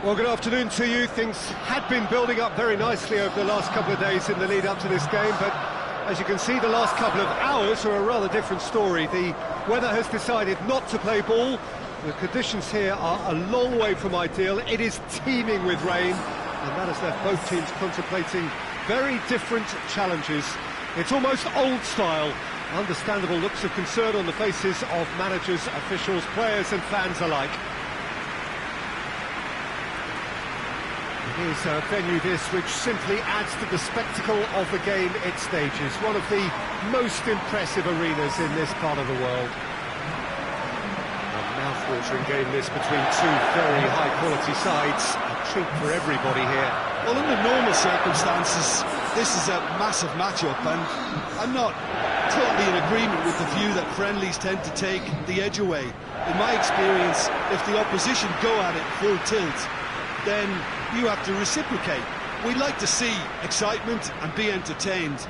Well, good afternoon to you. Things had been building up very nicely over the last couple of days in the lead up to this game, but as you can see, the last couple of hours are a rather different story. The weather has decided not to play ball. The conditions here are a long way from ideal. It is teeming with rain, and that has left both teams contemplating very different challenges. It's almost old style. Understandable looks of concern on the faces of managers, officials, players and fans alike. It is a venue this which simply adds to the spectacle of the game it stages. One of the most impressive arenas in this part of the world. A mouth-watering game this between two very high-quality sides. A treat for everybody here. Well, under normal circumstances, this is a massive match-up, and I'm not totally in agreement with the view that friendlies tend to take the edge away. In my experience, if the opposition go at it full tilt, then you have to reciprocate. We like to see excitement and be entertained,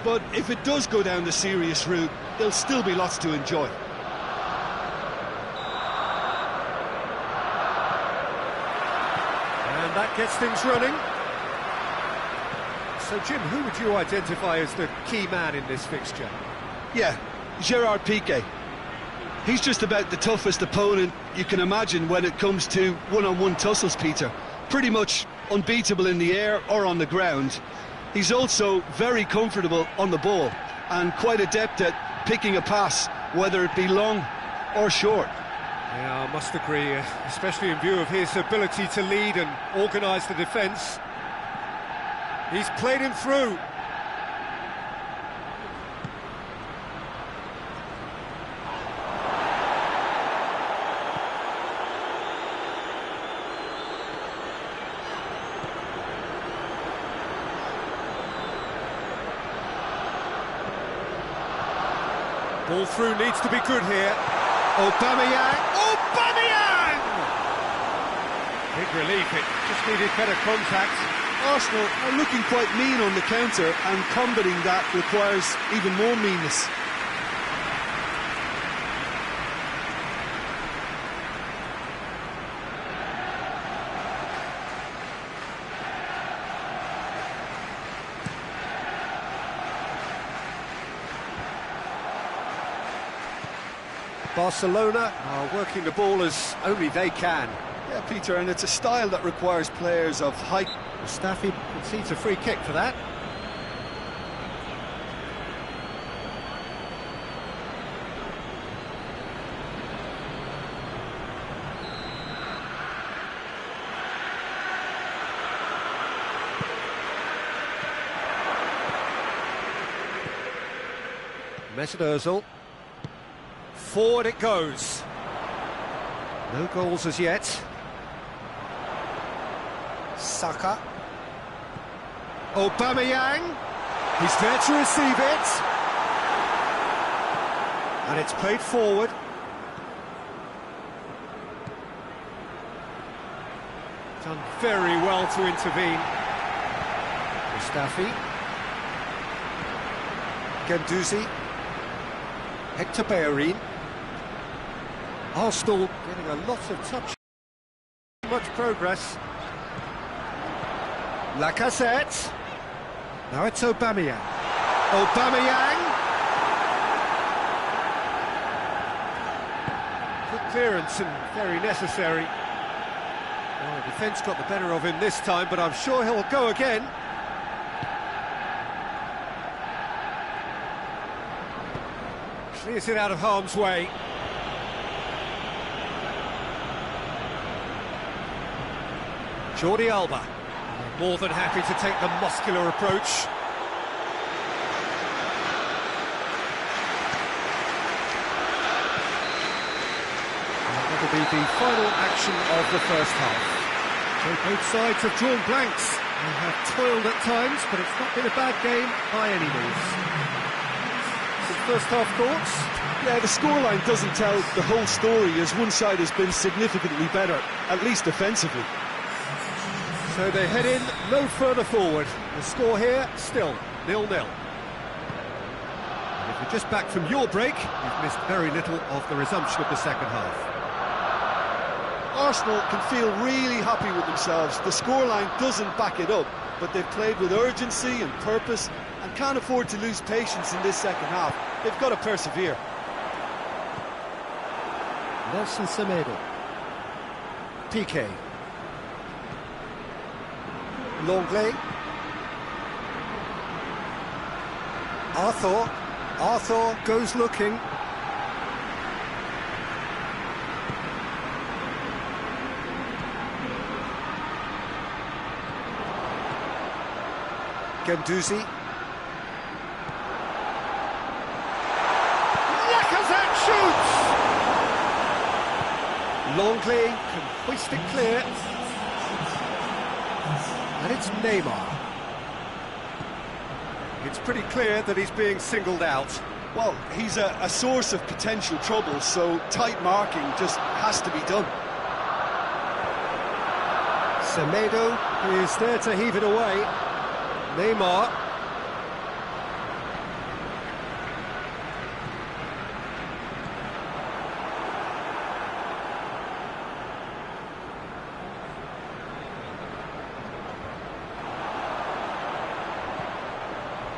but if it does go down the serious route, there'll still be lots to enjoy. And that gets things running. So, Jim, who would you identify as the key man in this fixture? Yeah, Gerard Piqué. He's just about the toughest opponent you can imagine when it comes to one-on-one tussles, Peter. Pretty much unbeatable in the air or on the ground. He's also very comfortable on the ball and quite adept at picking a pass, whether it be long or short. Yeah, I must agree, especially in view of his ability to lead and organise the defence. He's played him through. Ball through needs to be good here. Aubameyang! Aubameyang! Big relief, it just needed better contact. Arsenal are looking quite mean on the counter, and combating that requires even more meanness. Barcelona are working the ball as only they can. Yeah, Peter, and it's a style that requires players of height. Mustafi concedes a free kick for that. Mesut Ozil. Forward it goes. No goals as yet. Saka. Aubameyang. He's there to receive it. And it's played forward. Done very well to intervene. Mustafi. Guendouzi. Hector Bellerin. Arsenal getting a lot of touch. Much progress. Lacazette. Now it's Aubameyang. Aubameyang. Good clearance and very necessary. Well, the defence got the better of him this time, but I'm sure he'll go again. Clears it out of harm's way. Jordi Alba, more than happy to take the muscular approach. And that'll be the final action of the first half. So both sides have drawn blanks and have toiled at times, but it's not been a bad game by any means. Some first half thoughts? Yeah, the scoreline doesn't tell the whole story, as one side has been significantly better, at least defensively. So they head in no further forward. The score here, still 0-0. And if you're just back from your break, you've missed very little of the resumption of the second half. Arsenal can feel really happy with themselves. The scoreline doesn't back it up, but they've played with urgency and purpose and can't afford to lose patience in this second half. They've got to persevere. Nelson Semedo. Piqué. Longley. Arthur goes looking. Guendouzi. Lacazette shoots! Longley can hoist it clear. And it's Neymar. It's pretty clear that he's being singled out. Well, he's a source of potential trouble, so tight marking just has to be done. Semedo is there to heave it away. Neymar.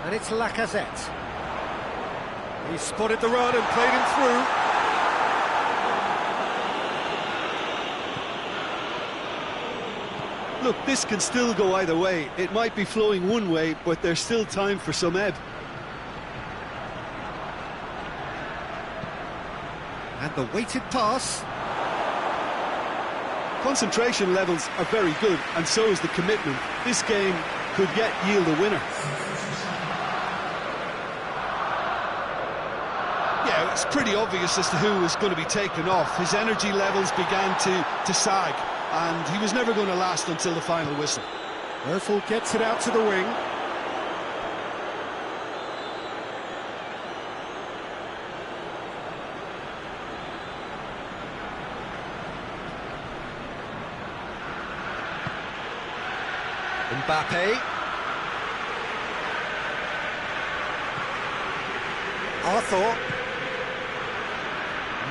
And it's Lacazette. He spotted the run and played him through. Look, this can still go either way. It might be flowing one way, but there's still time for some ebb. And the weighted pass. Concentration levels are very good, and so is the commitment. This game could yet yield a winner. Yeah, it's pretty obvious as to who was going to be taken off. His energy levels began to sag, and he was never going to last until the final whistle. Erfel gets it out to the wing. Mbappe. Arthur.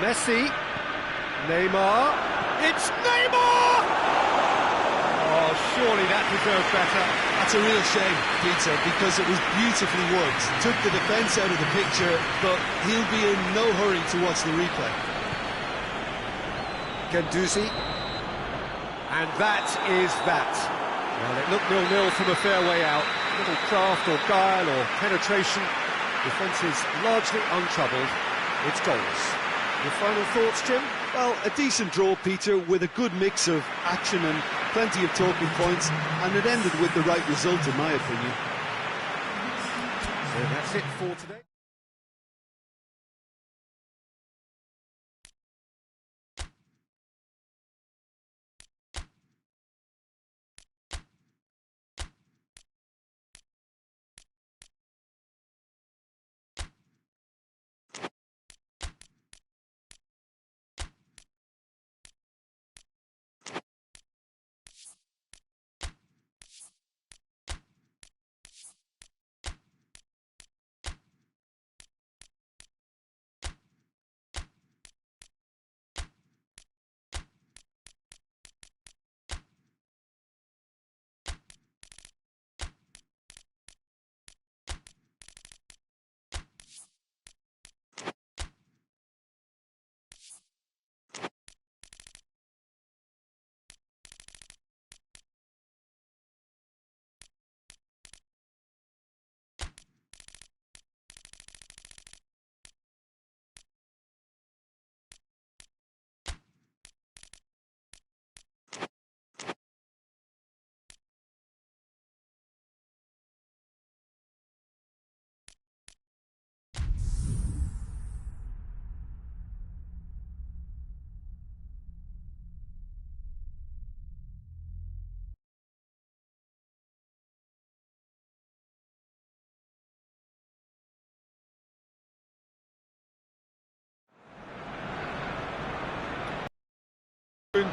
Messi. Neymar. It's Neymar! Oh, surely that deserves better. That's a real shame, Peter, because it was beautifully worked. Took the defence out of the picture, but he'll be in no hurry to watch the replay. Guendouzi. And that is that. Well, it looked 0-0 from a fair way out. Little craft or guile or penetration. Defence is largely untroubled. It's goals. Your final thoughts, Jim? Well, a decent draw, Peter, with a good mix of action and plenty of talking points, and it ended with the right result, in my opinion. So that's it for today.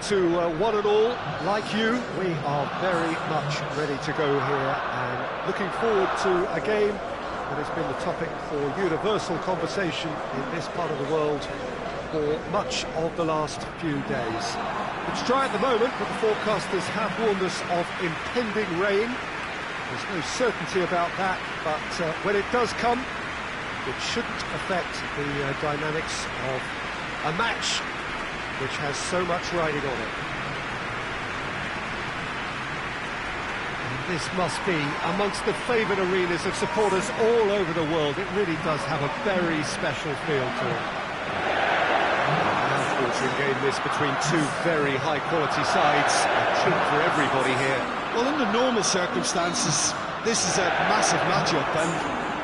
To one and all, like you, we are very much ready to go here and looking forward to a game that has been the topic for universal conversation in this part of the world for much of the last few days. The It's dry at the moment, but the forecasters have warned us of impending rain. There's no certainty about that, but when it does come, it shouldn't affect the dynamics of a match which has so much riding on it. And this must be amongst the favoured arenas of supporters all over the world. It really does have a very special feel to it. Mouth-watering game this between two very high-quality sides. A treat for everybody here. Well, under normal circumstances, this is a massive matchup, and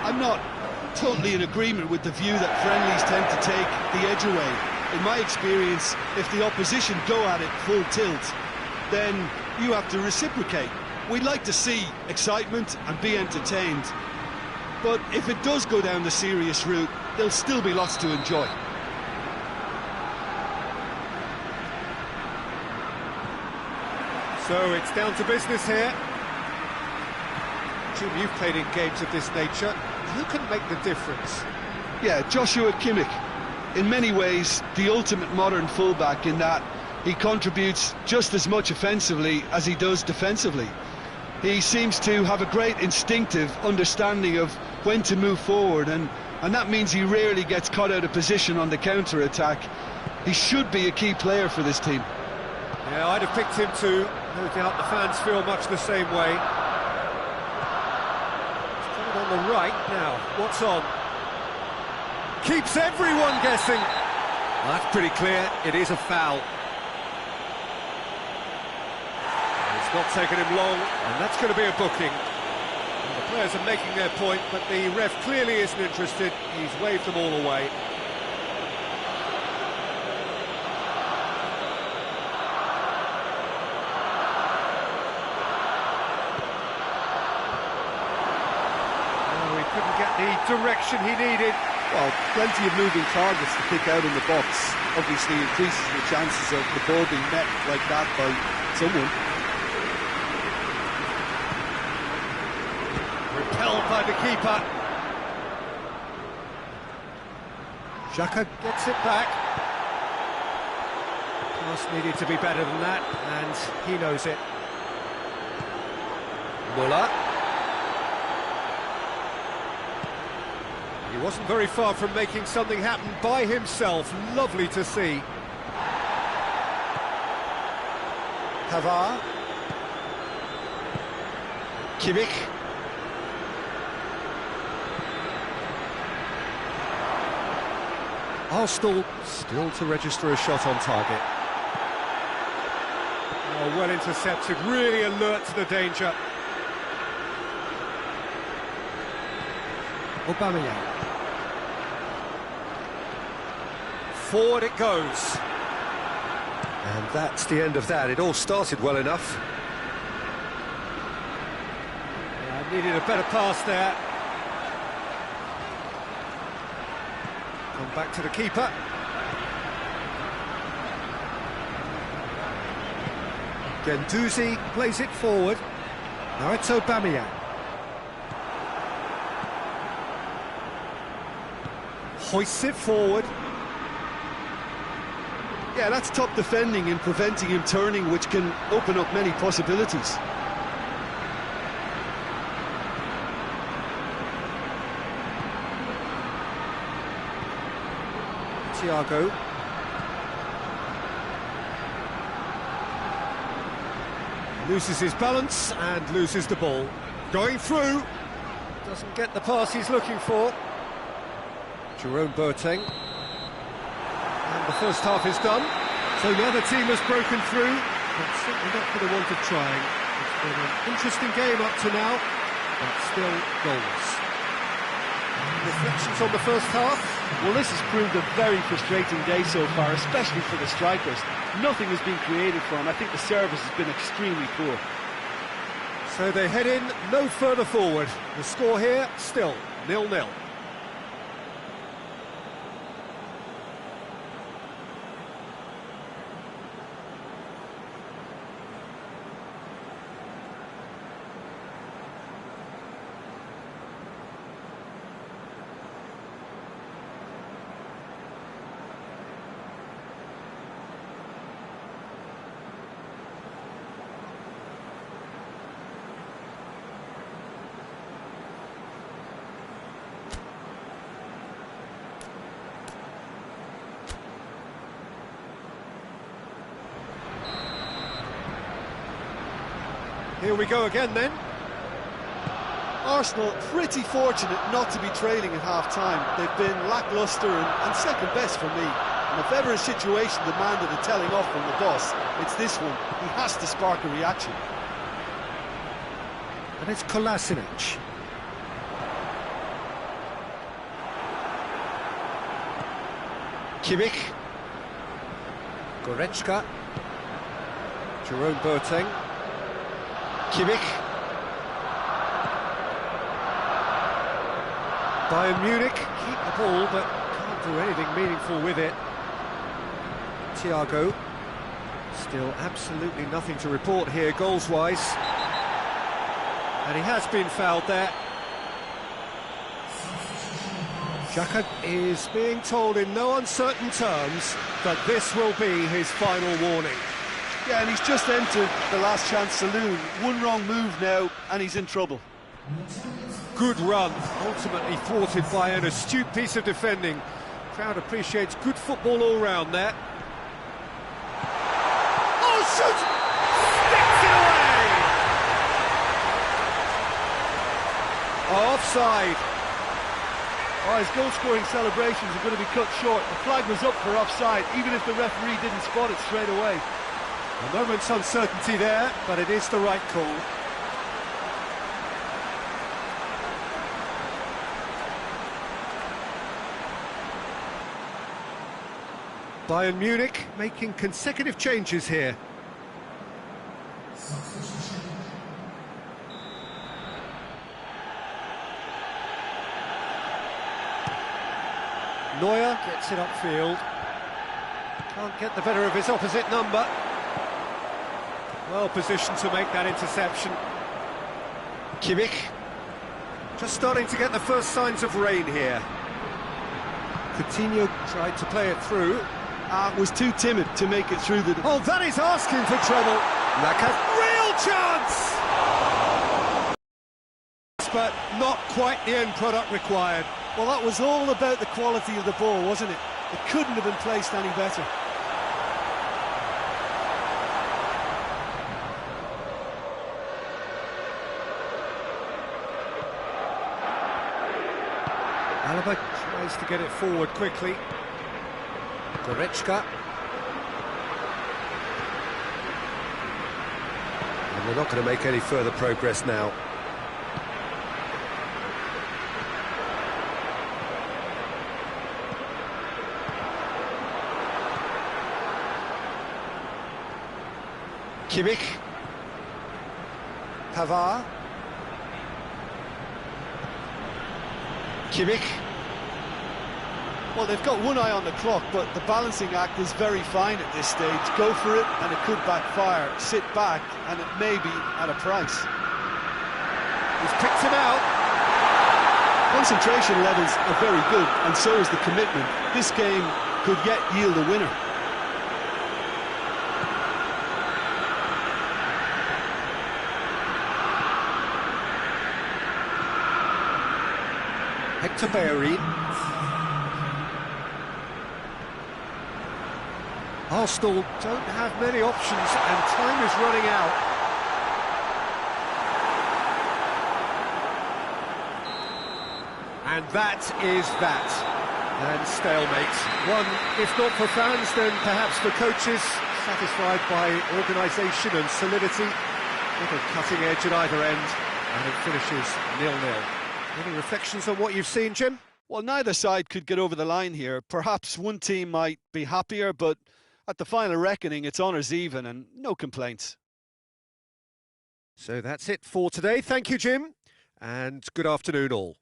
I'm not totally in agreement with the view that friendlies tend to take the edge away. In my experience, if the opposition go at it full tilt, then you have to reciprocate. We'd like to see excitement and be entertained, but if it does go down the serious route, there'll still be lots to enjoy. So it's down to business here. Jim, you've played in games of this nature. Who can make the difference? Yeah, Joshua Kimmich. In many ways, the ultimate modern fullback in that he contributes just as much offensively as he does defensively. He seems to have a great instinctive understanding of when to move forward, and that means he rarely gets caught out of position on the counter-attack. He should be a key player for this team. Yeah, I'd have picked him too. No doubt the fans feel much the same way. He's coming on the right now. What's on? Keeps everyone guessing. Well, that's pretty clear. It is a foul. It's not taken him long, and that's going to be a booking. Well, the players are making their point, but the ref clearly isn't interested. He's waved them all away. Couldn't get the direction he needed. Well, plenty of moving targets to pick out in the box. Obviously increases the chances of the ball being met like that by someone. Repelled by the keeper. Xhaka gets it back. Pass needed to be better than that, and he knows it. Muller. He wasn't very far from making something happen by himself. Lovely to see. Pavard. Kimmich. Arsenal still to register a shot on target. Oh, well intercepted, really alert to the danger. Aubameyang. Forward it goes. And that's the end of that. It all started well enough. Yeah, needed a better pass there. Come back to the keeper. Guendouzi plays it forward. Now it's Aubameyang. Hoists it forward. Yeah, that's top defending and preventing him turning, which can open up many possibilities. Thiago. Loses his balance and loses the ball. Going through. Doesn't get the pass he's looking for. Jerome Boateng. And the first half is done. So the other team has broken through, but certainly not for the want of trying. It's been an interesting game up to now, but still goalless. Reflections on the first half? Well, this has proved a very frustrating day so far, especially for the strikers. Nothing has been created for them. I think the service has been extremely poor. So they head in no further forward. The score here, still 0-0. Here we go again then. Arsenal pretty fortunate not to be trailing at half-time. They've been lacklustre and second best for me. And if ever a situation demanded a telling off from the boss, it's this one. He has to spark a reaction. And it's Kolasinac. Kimmich. Goretzka. Jerome Boateng. Kimmich. Bayern Munich keep the ball but can't do anything meaningful with it. Thiago. Still absolutely nothing to report here goals-wise. And he has been fouled there. Xhaka is being told in no uncertain terms that this will be his final warning. Yeah, and he's just entered the last chance saloon. One wrong move now, and he's in trouble. Good run, ultimately thwarted by an astute piece of defending. Crowd appreciates good football all round there. Oh, shoot! Sticks it away! Oh, offside. Oh, his goal-scoring celebrations are going to be cut short. The flag was up for offside, even if the referee didn't spot it straight away. A moment's uncertainty there, but it is the right call. Bayern Munich making consecutive changes here. Neuer gets it upfield. Can't get the better of his opposite number. Well positioned to make that interception. Kimmich. Just starting to get the first signs of rain here. Coutinho tried to play it through. Was too timid to make it through the... Oh, that is asking for trouble. Laka, real chance! But not quite the end product required. Well, that was all about the quality of the ball, wasn't it? It couldn't have been placed any better. Alaba tries to get it forward quickly. Goretzka. And we're not going to make any further progress now. Kimmich. Pavard. Kimmich. Well, they've got one eye on the clock, but the balancing act is very fine at this stage. Go for it, and it could backfire. Sit back, and it may be at a price. He's picked him out. Concentration levels are very good, and so is the commitment. This game could yet yield a winner. Hector Bellerin. Arsenal don't have many options and time is running out. And that is that. And stalemate. One, if not for fans, then perhaps for coaches, satisfied by organisation and solidity, with a cutting edge at either end, and it finishes 0-0. Any reflections on what you've seen, Jim? Well, neither side could get over the line here. Perhaps one team might be happier, but at the final reckoning, it's honours even and no complaints. So that's it for today. Thank you, Jim, and good afternoon all.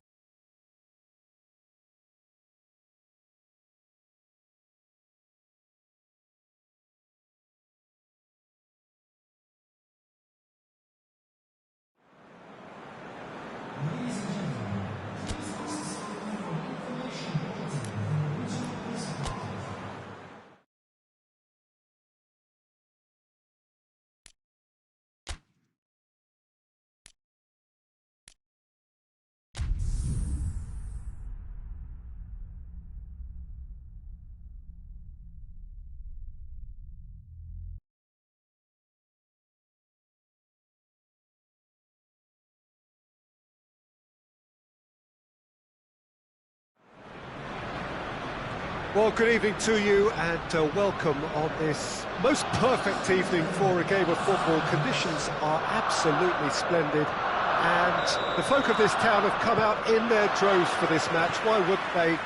Well, good evening to you and welcome on this most perfect evening for a game of football. Conditions are absolutely splendid and the folk of this town have come out in their droves for this match. Why wouldn't they?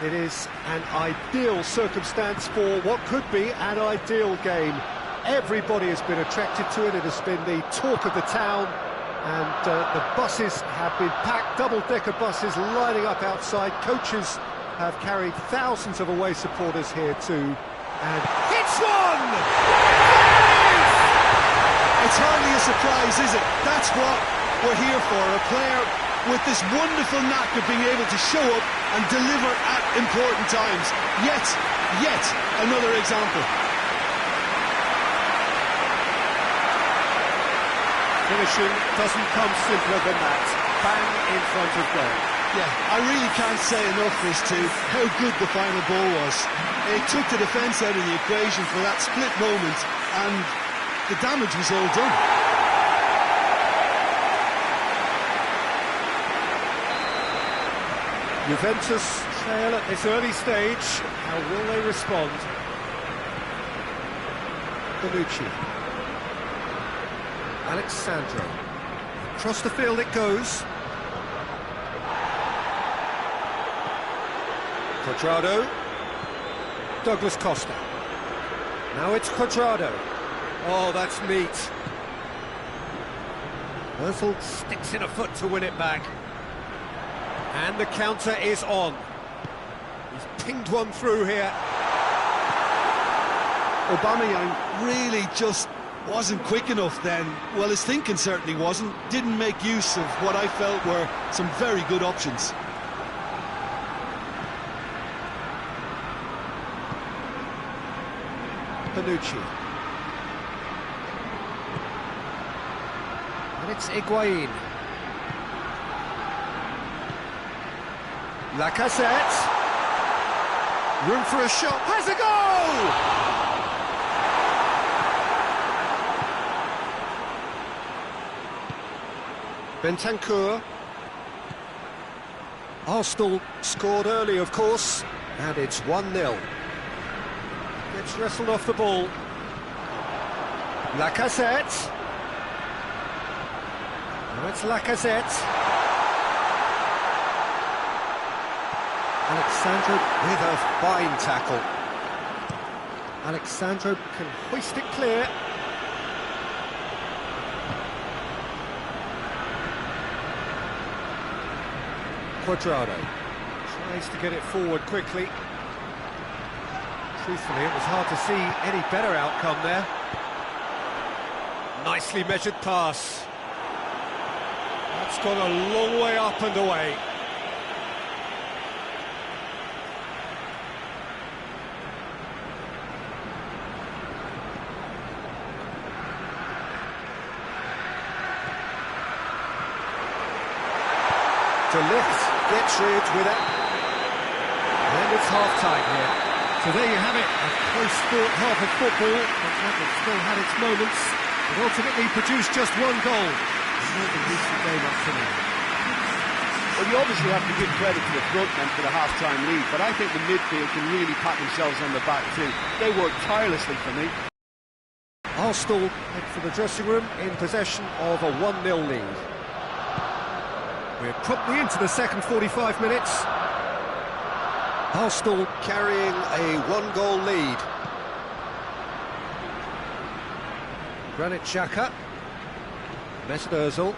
It is an ideal circumstance for what could be an ideal game. Everybody has been attracted to it. It has been the talk of the town, and the buses have been packed, double-decker buses lining up outside. Coaches have carried thousands of away supporters here too, and it's one! It's hardly a surprise, is it? That's what we're here for, a player with this wonderful knack of being able to show up and deliver at important times. Yet another example. Finishing doesn't come simpler than that. Bang in front of goal. Yeah, I really can't say enough as to how good the final ball was. It took the defence out of the equation for that split moment, and the damage was all done. Juventus trail at this early stage. How will they respond? Bonucci. Alexandro. Across the field it goes. Quadrado. Douglas Costa. Now it's Quadrado. Oh, that's neat. Ozil sticks in a foot to win it back. And the counter is on. He's pinged one through here. Aubameyang really just wasn't quick enough then. Well, his thinking certainly wasn't. Didn't make use of what I felt were some very good options. Bonucci. And it's Higuain. Lacazette. Room for a shot. Has a goal! Bentancur. Arsenal scored early, of course, and it's 1-0. Gets wrestled off the ball. Lacazette. Now it's Lacazette. Alexandro with a fine tackle. Alexandro can hoist it clear. Quadrado tries to get it forward quickly. Truthfully, it was hard to see any better outcome there. Nicely measured pass. That's gone a long way up and away. De Ligt gets rid with it. And it's half-time here. So there you have it, a close-fought half of football, but that has still had its moments. It ultimately produced just one goal. Not a decent game up to now. Well, you obviously have to give credit to the front men for the half-time lead, but I think the midfield can really pat themselves on the back too. They worked tirelessly for me. Arsenal head for the dressing room in possession of a 1-0 lead. We're promptly into the second 45 minutes. Arsenal carrying a one-goal lead. Granit Xhaka. Mesut Ozil.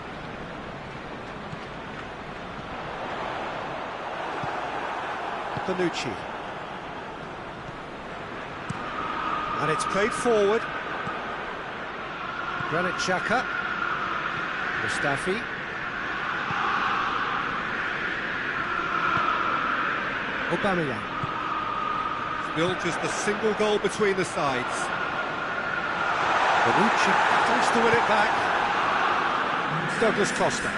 Bonucci. And it's played forward. Granit Xhaka. Mustafi. Aubameyang. Still just a single goal between the sides. Bonucci tries to win it back. Douglas Costa.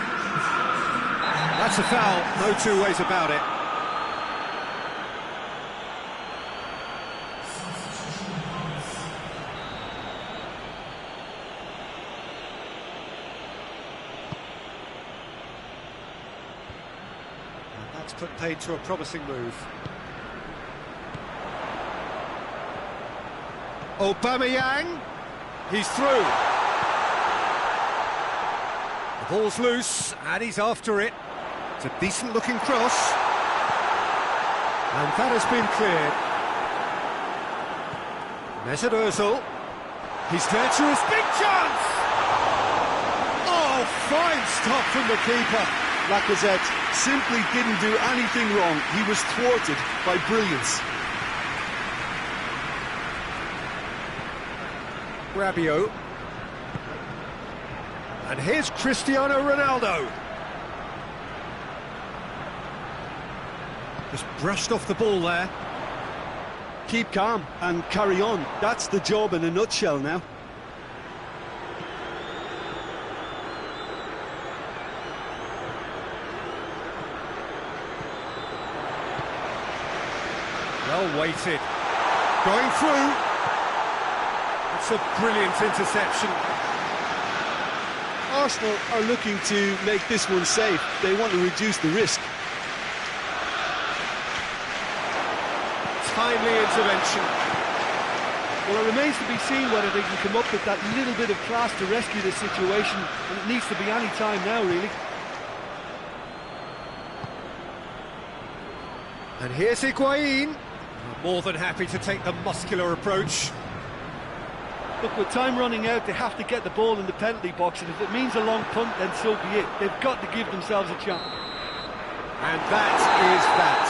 That's a foul, no two ways about it. That's put paid to a promising move. Aubameyang, he's through. The ball's loose, and he's after it. It's a decent-looking cross. And that has been cleared. Mesut Ozil. He's there to his big chance! Oh, fine stop from the keeper. Lacazette simply didn't do anything wrong. He was thwarted by brilliance. Rabiot. And here's Cristiano Ronaldo. Just brushed off the ball there. Keep calm and carry on. That's the job in a nutshell now. Well weighted. Going through. It's a brilliant interception. Arsenal are looking to make this one safe. They want to reduce the risk. Timely intervention. Well, it remains to be seen whether they can come up with that little bit of class to rescue this situation, and it needs to be any time now, really. And here's Higuain. More than happy to take the muscular approach. Look, with time running out, they have to get the ball in the penalty box, and if it means a long punt, then so be it. They've got to give themselves a chance. And that is that.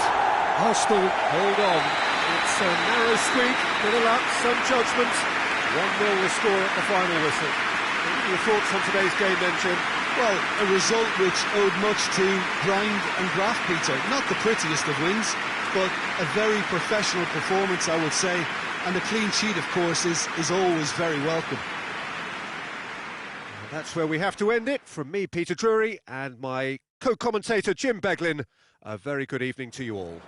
Arsenal hold on. It's a narrow squeak, little luck, some judgment. 1-0 the score at the final whistle. What are your thoughts on today's game then, Jim? Well, a result which owed much to grind and graft, Peter. Not the prettiest of wins, but a very professional performance, I would say. And a clean sheet, of course, is always very welcome. And that's where we have to end it. From me, Peter Drury, and my co-commentator, Jim Beglin, a very good evening to you all.